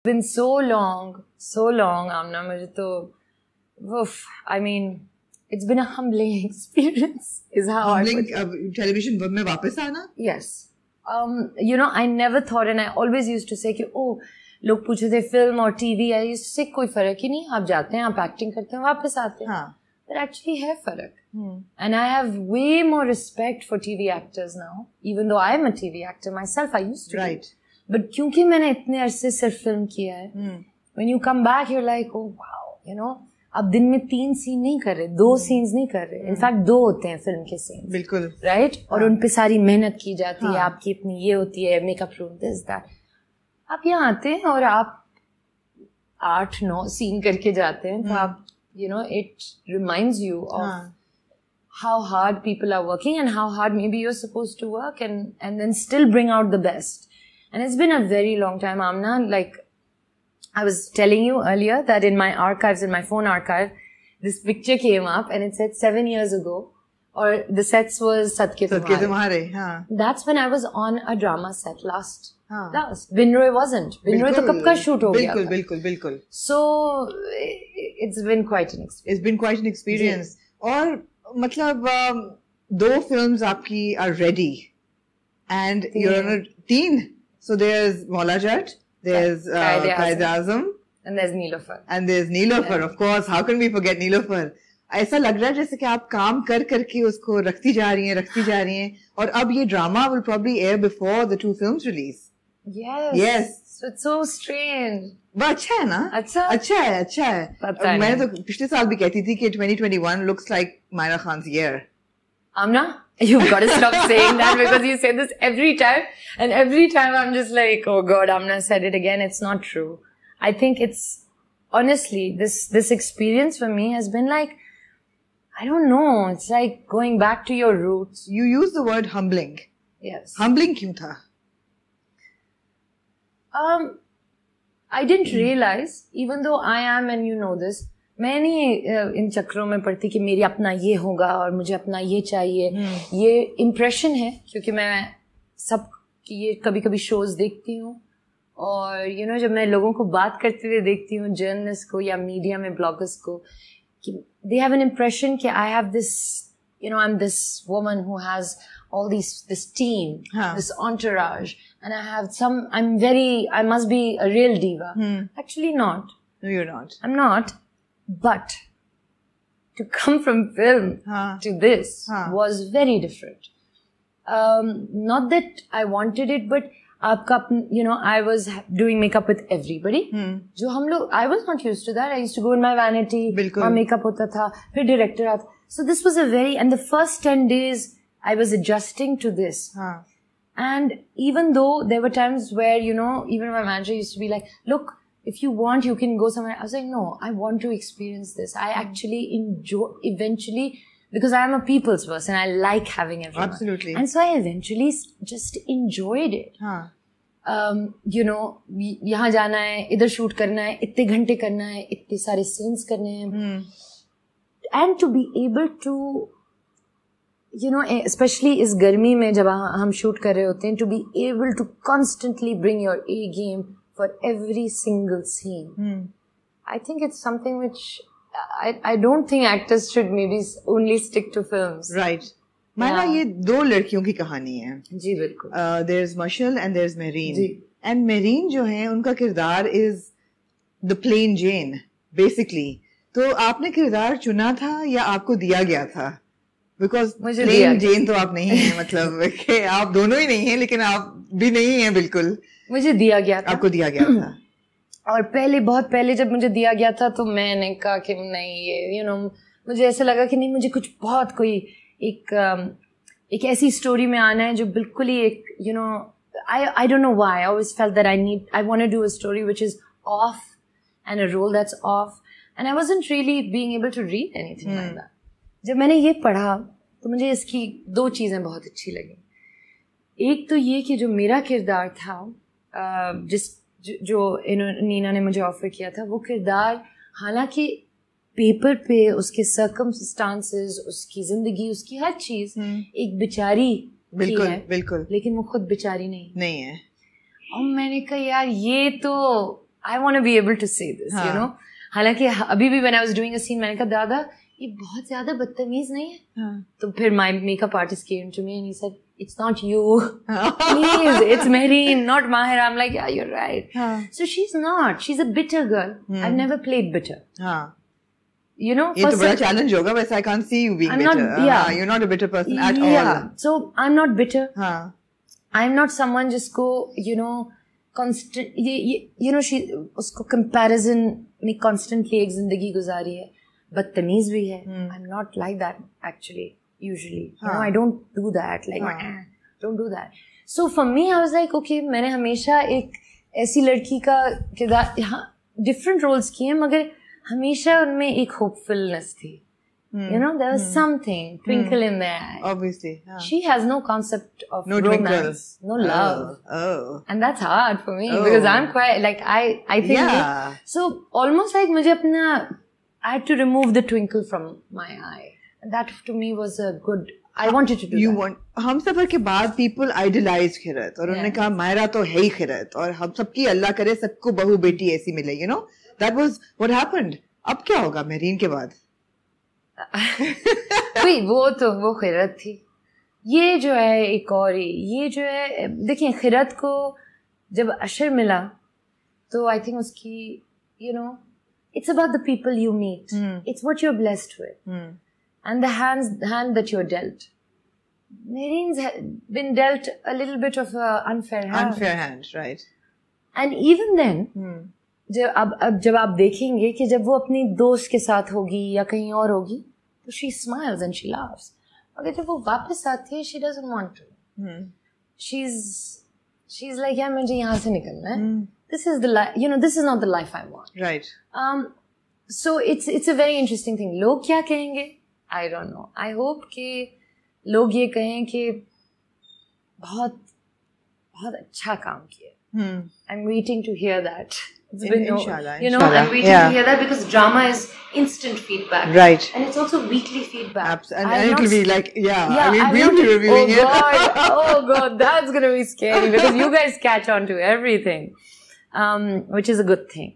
been so long, Amna. मुझे तो, I mean, it's been a humbling experience. Is how humbling television में वापस आना? Yes. You know, I never thought, and I always used to say कि लोग पूछे थे फिल्म और TV, I used to say कोई फर्क ही नहीं, आप जाते हैं, आप एक्टिंग करते हैं, वापस आते हैं. हाँ. But actually है फर्क. And I have way more respect for TV actors now, even though I am a TV actor myself. I used to. Right. But क्योंकि मैंने इतने अरसे सिर्फ फिल्म किया है, when you come back, you're like, oh wow, you know. अब दिन में 3 सीन नहीं कर रहे, 2 सीन्स नहीं कर रहे. इनफैक्ट 2 होते हैं फिल्म के सीन. बिल्कुल. राइट. और उन पे सारी मेहनत की जाती है, आपकी अपनी ये होती है, मेकअप रूम, दिस दैट. आप यहाँ आते हैं और आप 8-9 सीन करके जाते हैं, तो आप, you know, it reminds you of how hard people are working and how hard maybe you're supposed to work and then still bring out the best. And it's been a very long time, Amna. Like, I was telling you earlier that in my archives, in my phone archive, this picture came up and it said 7 years ago, or the sets was Satke Tumhare. That's when I was on a drama set last. Binroy wasn't. Binroy to kab ka shoot ho gaya tha. Bilkul. So it's been quite an experience. It's been quite an experience. और मतलब 2 films आपकी are ready, and you're on a teen. So there's Maula Jat, there's Qaid-e-Azam, and there's Neelofar. And there's Neelofar, of course. How can we forget Neelofar? ऐसा लग रहा है जैसे कि आप काम कर करके उसको रखती जा रही हैं, और अब ये drama will probably air before the 2 films release. Yes. So it's so strange. वो अच्छा है ना? अच्छा है. मैं तो पिछले साल भी कहती थी कि 2021 looks like Myra Khan's year. Amna, you've got to stop saying that, because you say this every time, and every time I'm just like, oh God, Amna said it again. It's not true. I think it's, honestly, this experience for me has been like, I don't know, it's like going back to your roots. You use the word humbling. Yes. Humbling क्यों था? I didn't realize, even though I am, and you know this, मैं नहीं इन चक्रों में पड़ती कि मेरी अपना ये होगा और मुझे अपना ये चाहिए. ये इम्प्रेशन है, क्योंकि मैं सब ये कभी शोज देखती हूँ, और you know, जब मैं लोगों को बात करते हुए देखती हूँ, जर्नलिस्ट को या मीडिया में ब्लॉगर्स को, कि they have an impression कि I have this, you know, I'm this woman who has all this team, this entourage, and I must be a real diva. Actually not. No, you're not. I'm not. But to come from film to this was very different. Not that I wanted it, but you know, I was doing makeup with everybody. जो हम लोग, I was not used to that. I used to go in my vanity, और makeup होता था, फिर director आता. So this was and the first 10 days I was adjusting to this. And even though there were times where, you know, even my manager used to be like, look, if you want, you can go somewhere. I was like, no, I want to experience this. I actually enjoy, eventually, because I am a people's person, I like having everyone. Absolutely. And so I eventually just enjoyed it. You know, यहाँ जाना है, इधर shoot करना है, इतने घंटे करना है, इतने सारे scenes करने हैं. And to be able to, you know, especially इस गर्मी में जब हम shoot कर रहे होते हैं, to be able to constantly bring your A game for every single scene. I think it's something which I don't think actors should maybe only stick to films. Right. Myra, ये 2 लड़कियों की कहानी है. जी बिल्कुल. There's Mashal and there's Mehreen. And Mehreen जो है, उनका किरदार is the plain Jane, basically. तो आपने किरदार चुना था या आपको दिया गया था? Because plain Jane तो आप नहीं हैं, मतलब कि आप दोनों ही नहीं हैं, लेकिन आप भी नहीं हैं बिल्कुल. मुझे दिया गया था. आपको दिया गया था. और बहुत पहले जब मुझे दिया गया था, तो मैंने कहा कि नहीं, ये, you know, मुझे ऐसा लगा कि नहीं, मुझे कुछ बहुत कोई एक ऐसी स्टोरी में आना है जो बिल्कुल ही एक, you know, I don't know why, I always felt that I want to do a story which is off and a role that's off, and I wasn't really being able to read anything like that. जब मैंने ये पढ़ा तो मुझे इसकी 2 चीज़ें बहुत अच्छी लगी. एक तो ये कि जो मेरा किरदार था, जो नीना ने मुझे ऑफर किया था, वो किरदार हालांकि पेपर पे उसके सर्कमस्टांसेस, उसकी जिंदगी, उसकी हर चीज एक बेचारी बिल्कुल है, बिल्कुल, लेकिन वो खुद बेचारी नहीं है. और मैंने कहा यार, ये तो I want to be able to say this, you know. हालांकि अभी भी when I was doing a scene मैंने कहा दादा ये बहुत ज्यादा बदतमीज नहीं है. तो फिर my makeup artist came to me and he said, it's not you. Please, it's Mehreen, not Mahira. I'm like, yeah, you're right. So she's not. She's a bitter girl. I've never played bitter. You know, ये तो बड़ा challenge होगा. वैसे I can't see you being bitter. You're not a bitter person at all. Yeah. So I'm not bitter. I'm not someone जिसको you know constant you know she उसको comparison में constantly एक जिंदगी गुजारी है. बदतमीज भी है. I'm not like that actually. Usually, you know, I don't do that. Like, don't do that. So for me, I was like, okay, मैंने हमेशा एक ऐसी लड़की का किरदार different roles किए मगर हमेशा उनमें एक hopefulness थी. You know, there was something twinkle in their eye. Obviously, she has no concept of no romance, no love, and that's hard for me because I'm quite like I think so almost like मुझे अपना I had to remove the twinkle from my eye. And that to me was a good. I wanted to do that. हम सफर के बाद people idolize खिरत और उन्होंने कहा मायरा तो है ही खिरत और हम सबकी अल्लाह करे सबको बहू बेटी ऐसी मिले. You know, that was what happened. अब क्या होगा मेरीन के बाद? कोई वो खिरत थी. ये जो है एक और ये जो है देखिए खिरत को जब अशर मिला तो I think उसकी you know it's about the people you meet. It's what you're blessed with. And the hand that you're dealt. Mehreen's been dealt a little bit of an unfair hand. Unfair hand, right. And even then, जब आप देखेंगे कि जब वो अपनी दोस्त के साथ होगी या कहीं और होगी, तो she smiles and she laughs. अगर जब वो वापस आती है, she doesn't want to. She's like, यार मुझे यहाँ से निकलना है. This is the life, you know, this is not the life I want. Right. So it's a very interesting thing. लोग क्या कहेंगे? I don't know. I hope कि लोग ये कहें कि बहुत अच्छा काम किया. I'm waiting to hear that. It's been inshallah, you know, I'm waiting to hear that because drama is instant feedback. Right. And it's also weekly feedback. And it will be like, I mean, we'll be reviewing it. Oh God, that's going to be scary because you guys catch on to everything, which is a good thing.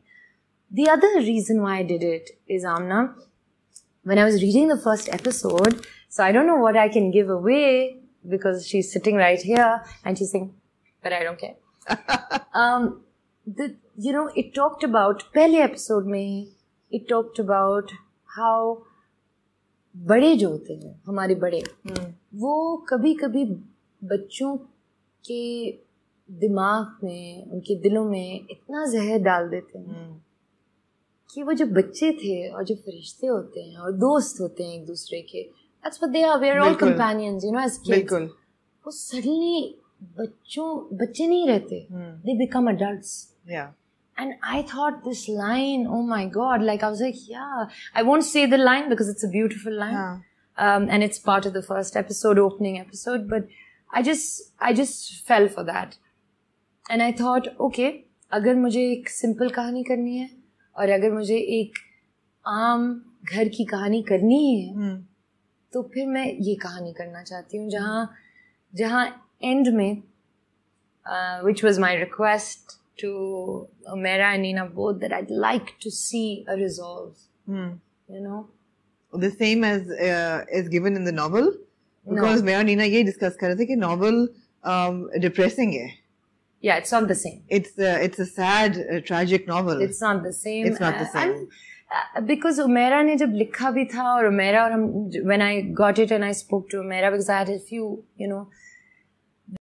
The other reason why I did it is, Amna, when I was reading the first episode, so I don't know what I can give away because she's sitting right here and she's saying, but I don't care. You know, it talked about, पहले episode में, it talked about how बड़े जो होते हैं, हमारे बड़े, वो कभी-कभी बच्चों के दिमाग में, उनके दिलों में इतना जहर डाल देते हैं कि वो जो बच्चे थे और जो फरिश्ते होते हैं और दोस्त होते हैं एक दूसरे के, that's what they are, we are all companions, you know, as kids. वो suddenly बच्चे नहीं रहते, they become adults. Yeah. And I thought this line, oh my God, like I was like, yeah, I won't say the line because it's a beautiful line. And it's part of the first episode, opening episode, but I just fell for that. And I thought, okay, अगर मुझे एक simple कहानी करनी है और अगर मुझे एक आम घर की कहानी करनी है तो फिर मैं ये कहानी करना चाहती हूँ जहाँ end में which was my request to Umaira and Nina both, that I'd like to see a resolve. You know, the same as is given in the novel, because Umaira and Nina ये discuss कर रहे थे कि novel depressing है. Yeah, it's not the same. It's a sad, tragic novel. It's not the same. It's not the same. Because Umaira ने जब लिखा भी था और Umaira और हम, when I got it and I spoke to Umaira because I had a few, you know,